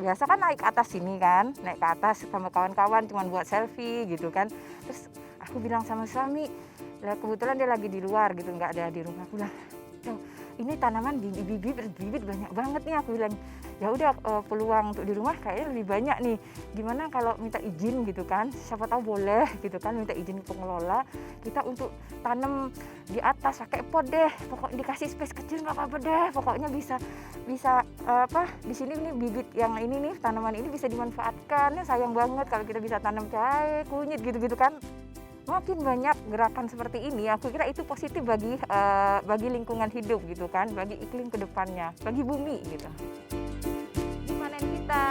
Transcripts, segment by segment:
biasa kan naik ke atas sini kan, naik ke atas sama kawan-kawan cuman buat selfie gitu kan. Terus aku bilang sama suami, lah kebetulan dia lagi di luar gitu, nggak ada di rumah. Aku bilang, "Tuh, ini tanaman bibit banyak banget nih," aku bilang. Ya udah peluang untuk di rumah kayaknya lebih banyak nih. Gimana kalau minta izin gitu kan? Siapa tahu boleh gitu kan, minta izin ke pengelola kita untuk tanam di atas pakai pot deh. Pokoknya dikasih space kecil nggak apa-apa deh. Pokoknya bisa bisa di sini nih bibit yang ini nih tanaman ini bisa dimanfaatkan. Ya, sayang banget kalau kita bisa tanam jahe, kunyit gitu-gitu kan. Makin banyak gerakan seperti ini, aku kira itu positif bagi lingkungan hidup gitu kan, bagi iklim ke depannya, bagi bumi gitu. Gimana kita?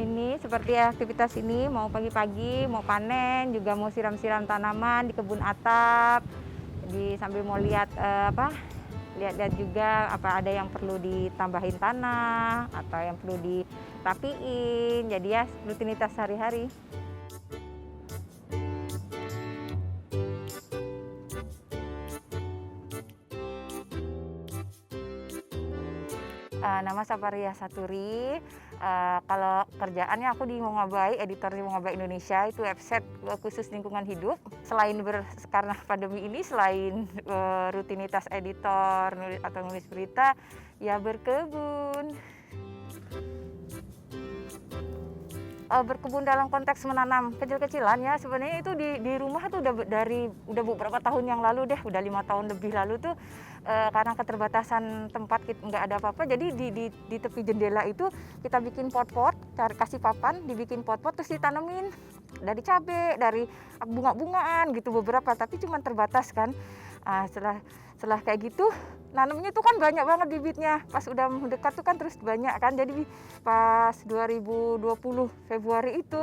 Ini seperti aktivitas ini mau pagi-pagi, mau panen, juga mau siram-siram tanaman di kebun atap. Jadi sambil mau lihat lihat-lihat juga apa ada yang perlu ditambahin tanah atau yang perlu dirapiin. Jadi ya rutinitas sehari-hari. Nama Saparia Saturi. Kalau kerjaannya aku di Mongabai, editor di Mongabai Indonesia, itu website khusus lingkungan hidup. Karena pandemi ini, selain rutinitas editor atau nulis berita, ya berkebun. Berkebun dalam konteks menanam kecil-kecilan ya, sebenarnya itu di rumah tuh udah beberapa tahun yang lalu deh, udah 5 tahun lebih lalu tuh, karena keterbatasan tempat nggak ada apa-apa, jadi di tepi jendela itu kita bikin pot-pot, kasih papan, dibikin pot-pot terus ditanemin dari cabai, dari bunga-bungaan gitu beberapa, tapi cuma terbatas kan. Setelah kayak gitu nanamnya tuh kan banyak banget bibitnya, pas udah mendekat tuh kan terus banyak kan, jadi pas 2020 Februari itu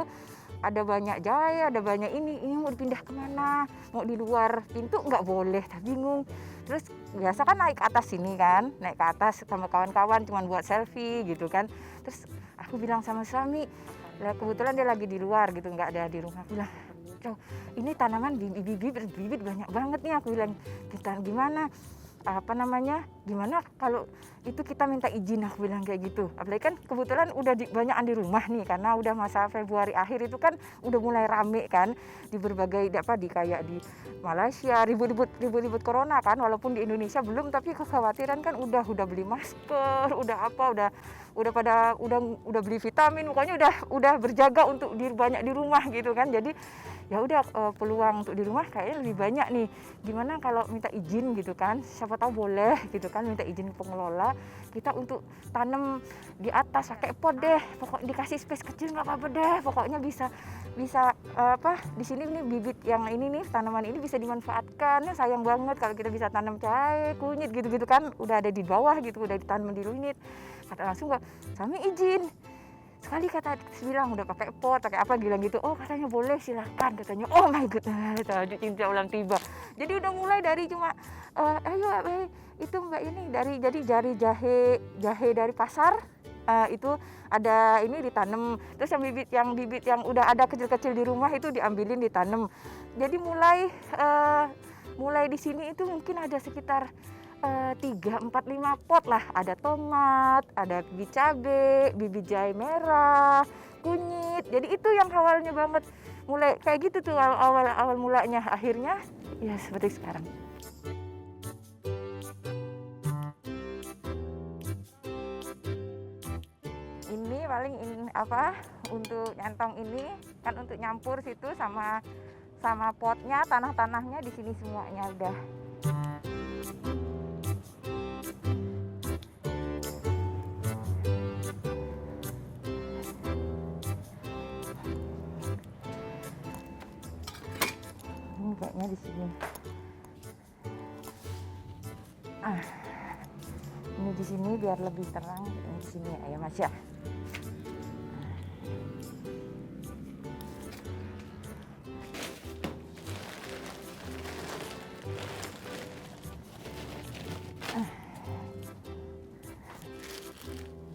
ada banyak jahe, ada banyak ini mau dipindah kemana, mau di luar pintu nggak boleh, bingung. Terus biasa kan naik ke atas sini kan, naik ke atas sama kawan-kawan cuman buat selfie gitu kan. Terus aku bilang sama suami, lah kebetulan dia lagi di luar gitu, nggak ada di rumah. Aku bilang, "Tuh, ini tanaman bibit banyak banget nih," aku bilang. "Kita gimana gimana kalau itu kita minta izin," aku bilang kayak gitu. Apalagi kan kebetulan udah banyakan di rumah nih, karena udah masa Februari akhir itu kan udah mulai rame kan di berbagai kayak di Malaysia ribut-ribut corona kan, walaupun di Indonesia belum, tapi kekhawatiran kan udah beli masker, udah beli vitamin, pokoknya udah berjaga untuk banyak di rumah gitu kan. Jadi ya udah peluang untuk di rumah kayaknya lebih banyak nih. Gimana kalau minta izin gitu kan? Siapa tahu boleh gitu kan, minta izin ke pengelola kita untuk tanam di atas pakai pot deh. Pokoknya dikasih space kecil nggak apa-apa deh. Pokoknya bisa di sini nih bibit yang ini nih tanaman ini bisa dimanfaatkan. Ya, sayang banget kalau kita bisa tanam jahe, kunyit gitu-gitu kan udah ada di bawah gitu, udah ditanam di unit. Kata langsung nggak, "Kami izin." Sekali kata bilang udah pakai pot, pakai apa bilang gitu. "Oh, katanya boleh, silakan," katanya. Oh my goodness, cinta ulang tiba. Jadi udah mulai dari cuma ayo itu Mbak ini dari jahe dari pasar, itu ada ini ditanam. Terus yang bibit yang udah ada kecil-kecil di rumah itu diambilin ditanam. Jadi mulai di sini itu mungkin ada sekitar 3, 4, 5 pot lah, ada tomat, ada bibit cabai, bibit jahe merah, kunyit. Jadi itu yang awalnya banget mulai kayak gitu tuh awal mulanya, akhirnya ya seperti sekarang. untuk nyantong ini kan untuk nyampur situ sama potnya, tanahnya di sini semuanya udah. Ini kayaknya di sini. Ini di sini biar lebih terang. Ini di sini ya Mas ya.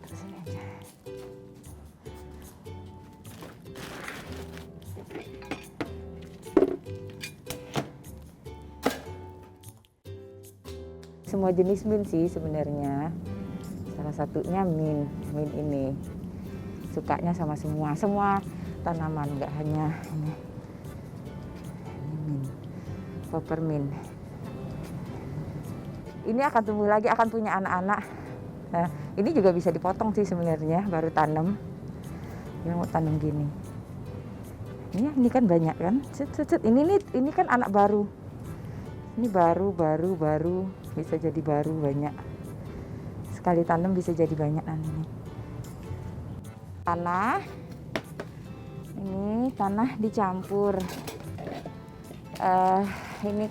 Terus ini aja. Semua jenis mint sih sebenarnya. Salah satunya mint ini. Sukanya sama semua tanaman, nggak hanya ini mint, peppermint. Ini akan tumbuh lagi, akan punya anak-anak. Nah, ini juga bisa dipotong sih sebenarnya, baru tanam. Yang mau tanam gini. Ini kan banyak kan? Ini kan anak baru. Ini baru bisa jadi baru banyak. Sekali tanam bisa jadi banyak nanti. Ini tanah dicampur. Ini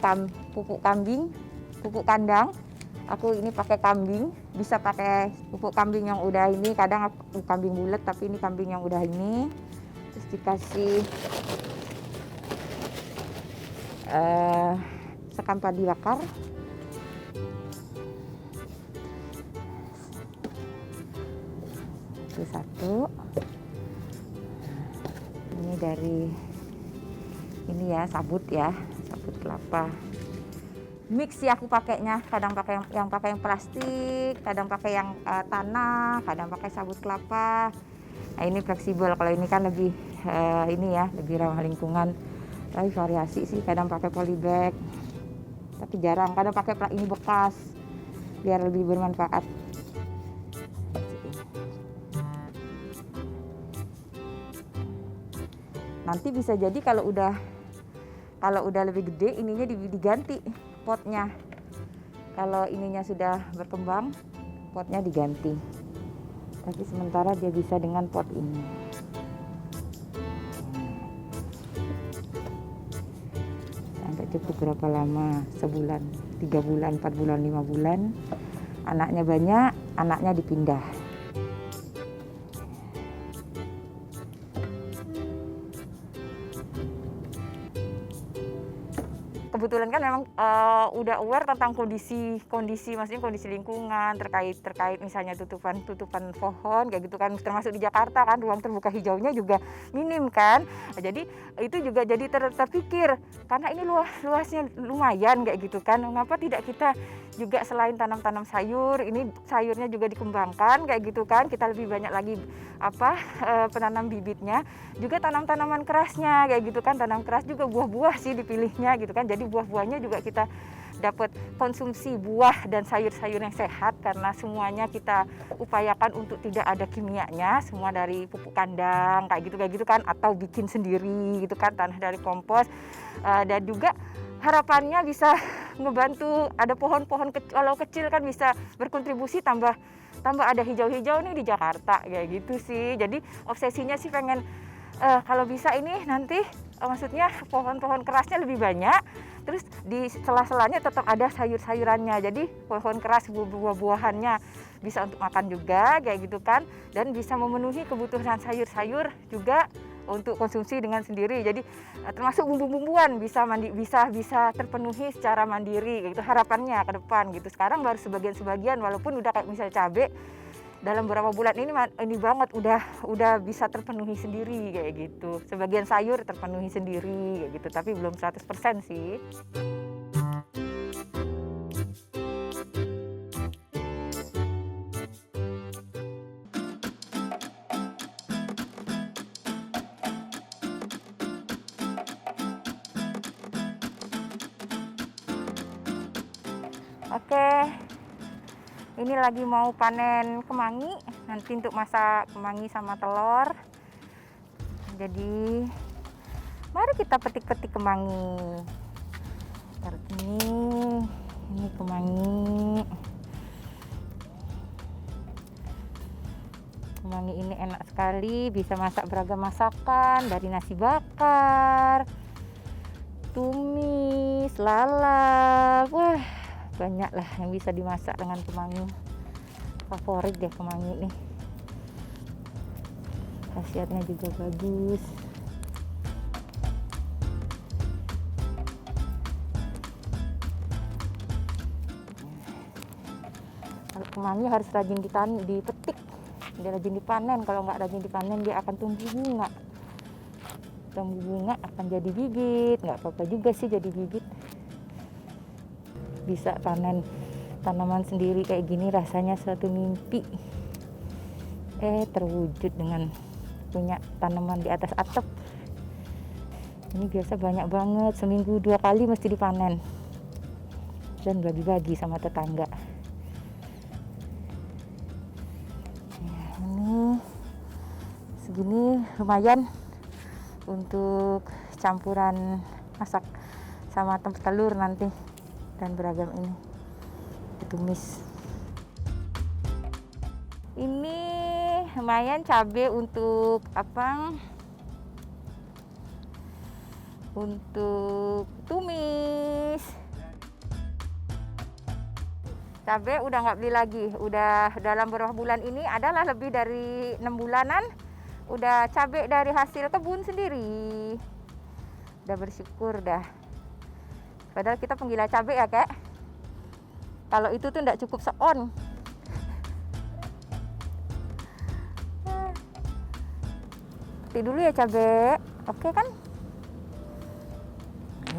pupuk kambing, pupuk kandang. Aku ini pakai kambing, bisa pakai pupuk kambing yang udah ini. Kadang kambing bulat, tapi ini kambing yang udah ini. Terus dikasih sekam padi bakar. Itu satu. Ini dari ini ya, sabut kelapa. Mix sih aku pakainya, kadang pakai yang plastik, kadang pakai yang tanah, kadang pakai sabut kelapa. Nah, ini fleksibel, kalau ini kan lebih lebih ramah lingkungan. Tapi variasi sih, kadang pakai polybag, tapi jarang. Kadang pakai ini bekas, biar lebih bermanfaat. Nanti bisa jadi kalau udah lebih gede, ininya diganti potnya. Kalau ininya sudah berkembang, potnya diganti. Tapi sementara dia bisa dengan pot ini. Sampai cukup berapa lama? Sebulan, 3 bulan, 4 bulan, 5 bulan. Anaknya banyak, anaknya dipindah. Kebetulan kan memang udah aware tentang kondisi maksudnya kondisi lingkungan terkait misalnya tutupan pohon kayak gitu kan, termasuk di Jakarta kan ruang terbuka hijaunya juga minim kan. Nah, jadi itu juga jadi terpikir karena ini luasnya lumayan kayak gitu kan, mengapa tidak kita juga selain tanam sayur, ini sayurnya juga dikembangkan kayak gitu kan, kita lebih banyak lagi penanam bibitnya, juga tanam tanaman kerasnya kayak gitu kan. Tanam keras juga buah-buah sih dipilihnya gitu kan, jadi buah-buahnya juga kita dapat konsumsi buah dan sayur-sayur yang sehat karena semuanya kita upayakan untuk tidak ada kimianya, semua dari pupuk kandang kayak gitu kan, atau bikin sendiri gitu kan, tanah dari kompos. Dan juga harapannya bisa ngebantu, ada pohon-pohon kalau kecil kan bisa berkontribusi tambah ada hijau-hijau nih di Jakarta kayak gitu sih. Jadi obsesinya sih pengen kalau bisa ini nanti maksudnya pohon-pohon kerasnya lebih banyak, terus di sela-selanya tetap ada sayur-sayurannya. Jadi pohon keras buah-buahannya bisa untuk makan juga kayak gitu kan, dan bisa memenuhi kebutuhan sayur-sayur juga untuk konsumsi dengan sendiri. Jadi termasuk bumbu-bumbuan bisa terpenuhi secara mandiri gitu harapannya ke depan gitu. Sekarang baru sebagian walaupun udah kayak misalnya cabai dalam beberapa bulan ini banget udah bisa terpenuhi sendiri kayak gitu. Sebagian sayur terpenuhi sendiri kayak gitu, tapi belum 100% sih. Oke, ini lagi mau panen kemangi, nanti untuk masak kemangi sama telur. Jadi mari kita petik-petik kemangi. Seperti ini kemangi. Kemangi ini enak sekali, bisa masak beragam masakan, dari nasi bakar, tumis, lalap. Wah, banyak lah yang bisa dimasak dengan kemangi. Favorit deh kemangi nih. Khasiatnya juga bagus. Kalau kemangi harus rajin dipetik, dia rajin dipanen. Kalau nggak rajin dipanen dia akan tumbuh bunga. Tumbuh bunga akan jadi bibit. Nggak apa-apa juga sih jadi bibit. Bisa panen tanaman sendiri kayak gini, rasanya suatu mimpi. Terwujud dengan punya tanaman di atas atap. Ini biasa banyak banget, seminggu 2 kali mesti dipanen. Dan bagi-bagi sama tetangga. Ini segini lumayan untuk campuran masak sama telur nanti, dan beragam ini ditumis. Ini lumayan cabai untuk apa? Untuk tumis. Cabai udah nggak beli lagi, udah dalam beberapa bulan ini adalah lebih dari 6 bulanan udah cabai dari hasil kebun sendiri. Udah bersyukur dah. Padahal kita penggila cabai ya kek. Kalau itu tuh nggak cukup seon. Petik dulu ya cabai, oke kan?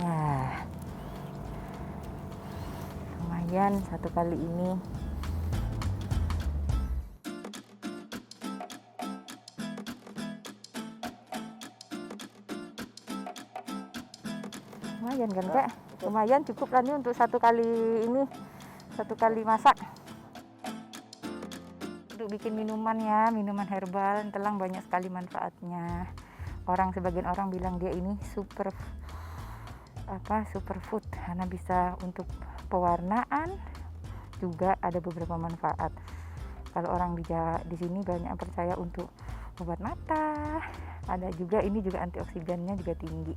Ya. Lumayan satu kali ini. Lumayan kan kak? Lumayan cukup lah nih untuk satu kali ini, satu kali masak. Untuk bikin minuman ya, minuman herbal telang banyak sekali manfaatnya. Sebagian orang bilang dia ini superfood karena bisa untuk pewarnaan, juga ada beberapa manfaat. Kalau orang di sini banyak percaya untuk obat mata, ada juga ini juga antioksidannya juga tinggi.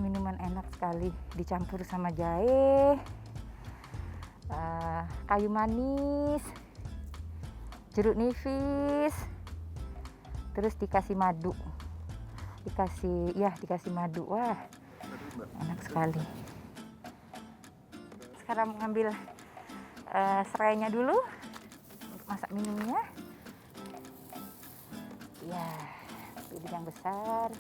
Minuman enak sekali, dicampur sama jahe, kayu manis, jeruk nipis, terus dikasih madu, dikasih madu. Wah, enak sekali. Sekarang mengambil serainya dulu untuk masak minumnya. Ya, pilih yang besar.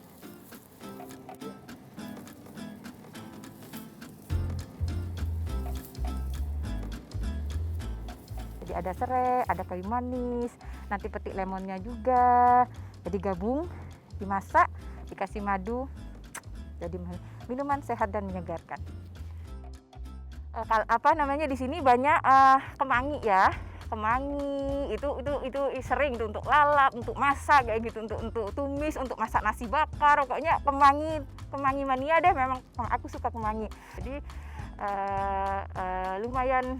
Jadi ada serai, ada kayu manis, nanti petik lemonnya juga. Jadi gabung, dimasak, dikasih madu, jadi minuman sehat dan menyegarkan. Di sini banyak kemangi ya. Kemangi itu sering tuh untuk lalap, untuk masak kayak gitu, untuk tumis, untuk masak nasi bakar. Pokoknya kemangi mania deh, memang aku suka kemangi. Jadi lumayan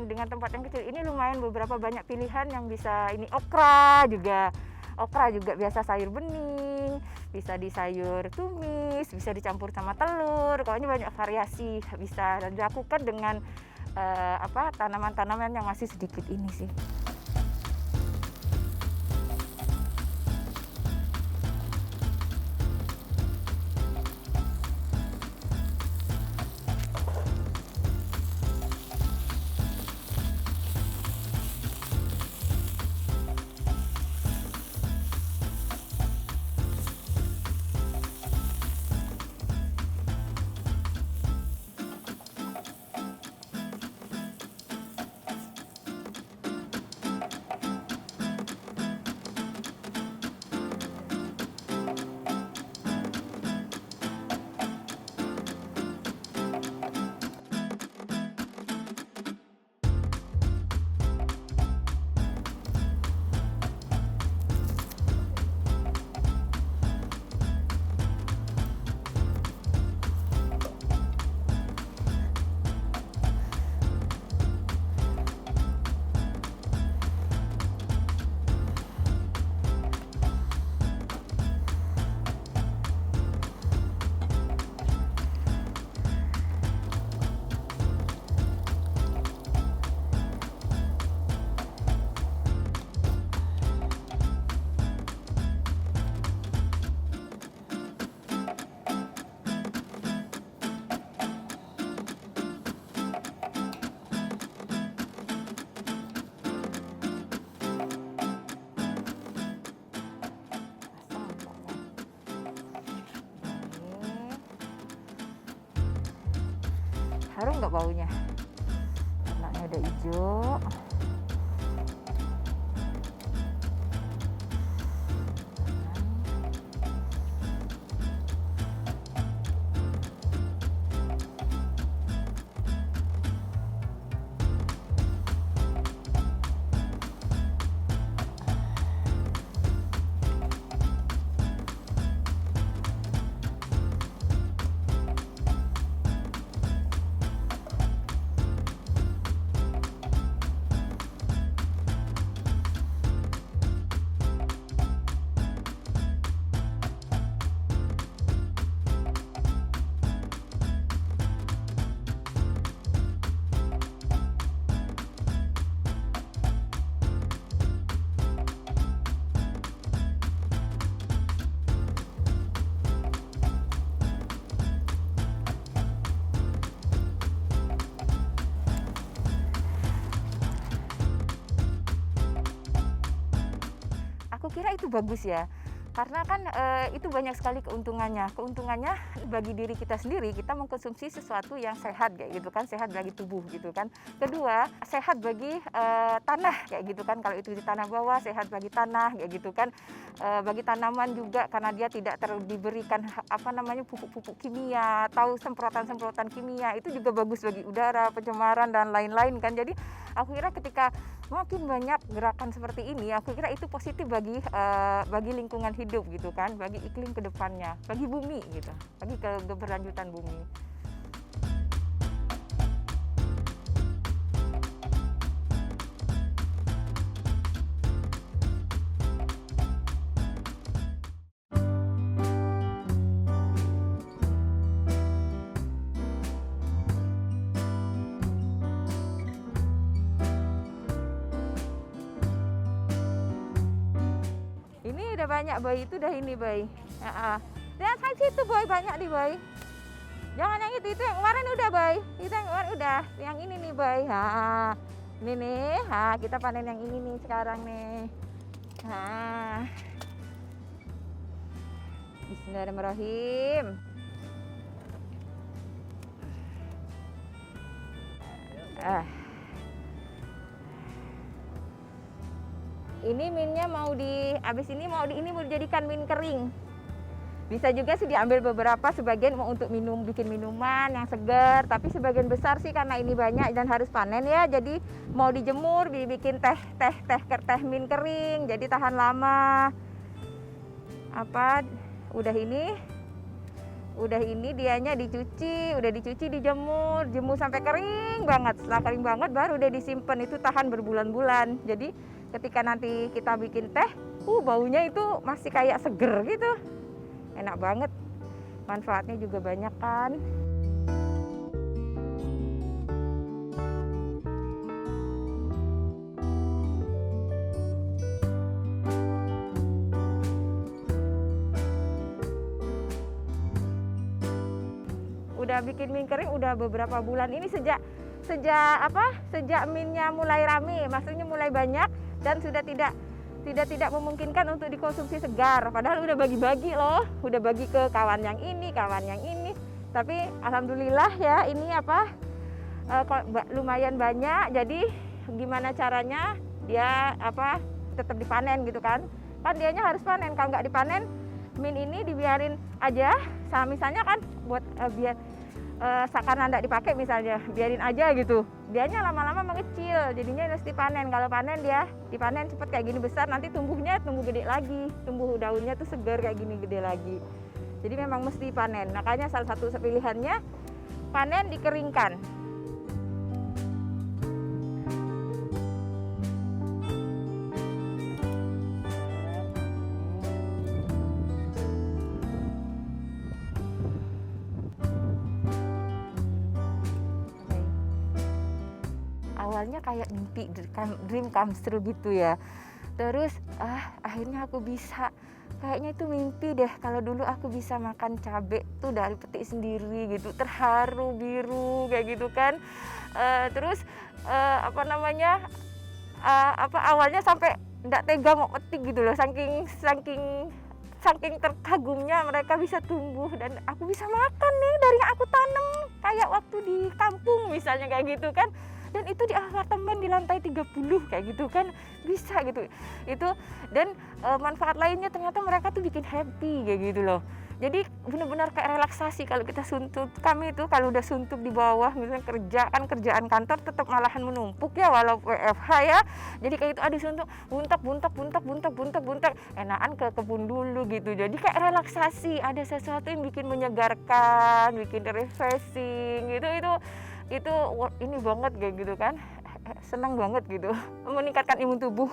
dengan tempat yang kecil ini, lumayan beberapa banyak pilihan yang bisa. Ini okra juga biasa sayur bening, bisa di sayur tumis, bisa dicampur sama telur. Pokoknya banyak variasi bisa dilakukan dengan tanaman-tanaman yang masih sedikit ini sih. Harum nggak baunya? Warnanya udah hijau. Aku kira itu bagus ya, karena kan itu banyak sekali keuntungannya. Keuntungannya bagi diri kita sendiri, kita mengkonsumsi sesuatu yang sehat kayak gitu kan, sehat bagi tubuh gitu kan. Kedua, sehat bagi tanah kayak gitu kan. Kalau itu di tanah bawah, sehat bagi tanah kayak gitu kan. Bagi tanaman juga karena dia tidak diberikan pupuk-pupuk kimia atau semprotan-semprotan kimia, itu juga bagus bagi udara, pencemaran dan lain-lain kan. Jadi aku kira ketika makin banyak gerakan seperti ini, aku kira itu positif bagi lingkungan hidup gitu kan, bagi iklim kedepannya, bagi bumi gitu, bagi keberlanjutan bumi. Ini udah banyak boy, itu udah ini boy. Lihat saya situ boy, banyak nih boy. Jangan yang itu yang kemarin udah boy. Itu yang kemarin udah, yang ini nih boy. Ini nih, kita panen yang ini nih sekarang nih. Bismillahirrahmanirrahim. Ini minnya abis ini mau dijadikan min kering. Bisa juga sih diambil beberapa, sebagian mau untuk bikin minuman yang segar, tapi sebagian besar sih karena ini banyak dan harus panen ya, jadi mau dijemur, dibikin teh min kering, jadi tahan lama. Udah ini dianya dicuci, dijemur sampai kering banget. Setelah kering banget baru udah disimpan, itu tahan berbulan-bulan. Jadi ketika nanti kita bikin teh, baunya itu masih kayak seger gitu. Enak banget. Manfaatnya juga banyak kan. Udah bikin mie kering udah beberapa bulan ini, sejak minnya mulai rame, maksudnya mulai banyak dan sudah tidak memungkinkan untuk dikonsumsi segar. Padahal udah bagi-bagi loh, udah bagi ke kawan yang ini. Tapi alhamdulillah ya, ini lumayan banyak. Jadi gimana caranya dia tetap dipanen gitu kan? Kan dianya harus panen. Kalau nggak dipanen, min ini dibiarin aja. Misalnya kan buat biar karena nggak dipakai misalnya, biarin aja gitu, dianya lama-lama mengecil, jadinya harus dipanen. Kalau dia dipanen cepet kayak gini besar, nanti tumbuh gede lagi, tumbuh daunnya tuh segar kayak gini gede lagi. Jadi memang mesti panen, makanya salah satu pilihannya panen dikeringkan. Awalnya kayak mimpi, dream come true gitu ya. Terus akhirnya aku bisa, kayaknya itu mimpi deh kalau dulu aku bisa makan cabai tuh dari petik sendiri gitu, terharu biru kayak gitu kan. Terus awalnya sampai nggak tega mau petik gitu loh, saking saking terkagumnya mereka bisa tumbuh dan aku bisa makan nih dari yang aku tanam, kayak waktu di kampung misalnya kayak gitu kan. Dan itu di apartemen di lantai 30 kayak gitu kan, bisa gitu. Itu dan manfaat lainnya ternyata mereka tuh bikin happy kayak gitu loh. Jadi benar-benar kayak relaksasi kalau kita suntuk. Kami itu kalau udah suntuk di bawah misalnya kerjaan kantor tetap malahan menumpuk ya walau WFH ya. Jadi kayak itu ada suntuk, buntak, enakan ke kebun dulu gitu. Jadi kayak relaksasi, ada sesuatu yang bikin menyegarkan, bikin refreshing gitu. Itu ini banget kayak gitu kan, senang banget gitu, meningkatkan imun tubuh.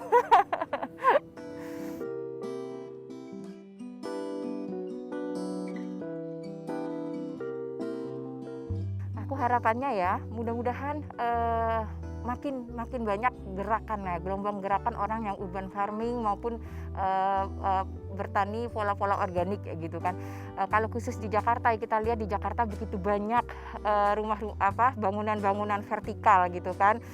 Aku harapannya ya, mudah-mudahan makin banyak gerakan ya, gelombang gerakan orang yang urban farming maupun bertani pola-pola organik kayak gitu kan. Kalau khusus di Jakarta, kita lihat di Jakarta begitu banyak bangunan-bangunan vertikal gitu kan.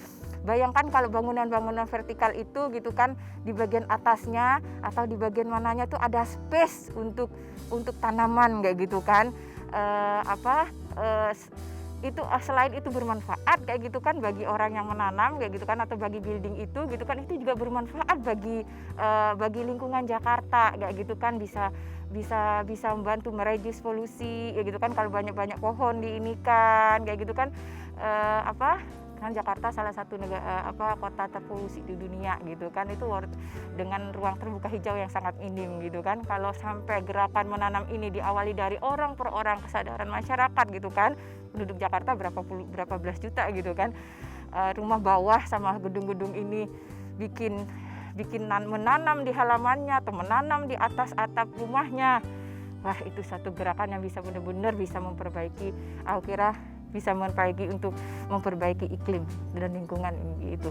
Bayangkan kalau bangunan-bangunan vertikal itu gitu kan, di bagian atasnya atau di bagian mananya tuh ada space untuk tanaman kayak gitu kan. Itu selain itu bermanfaat kayak gitu kan bagi orang yang menanam kayak gitu kan, atau bagi building itu gitu kan, itu juga bermanfaat bagi lingkungan Jakarta kayak gitu kan, bisa membantu mereduce polusi kayak gitu kan, kalau banyak pohon diinikan kayak gitu kan. Kan Jakarta salah satu kota terpolusi di dunia gitu kan, itu dengan ruang terbuka hijau yang sangat minim gitu kan. Kalau sampai gerakan menanam ini diawali dari orang per orang, kesadaran masyarakat gitu kan, penduduk Jakarta berapa belas juta gitu kan, rumah bawah sama gedung-gedung ini bikin menanam di halamannya atau menanam di atas atap rumahnya. Wah, itu satu gerakan yang bisa benar-benar bisa memperbaiki, aku kira bisa memperbaiki iklim dan lingkungan itu.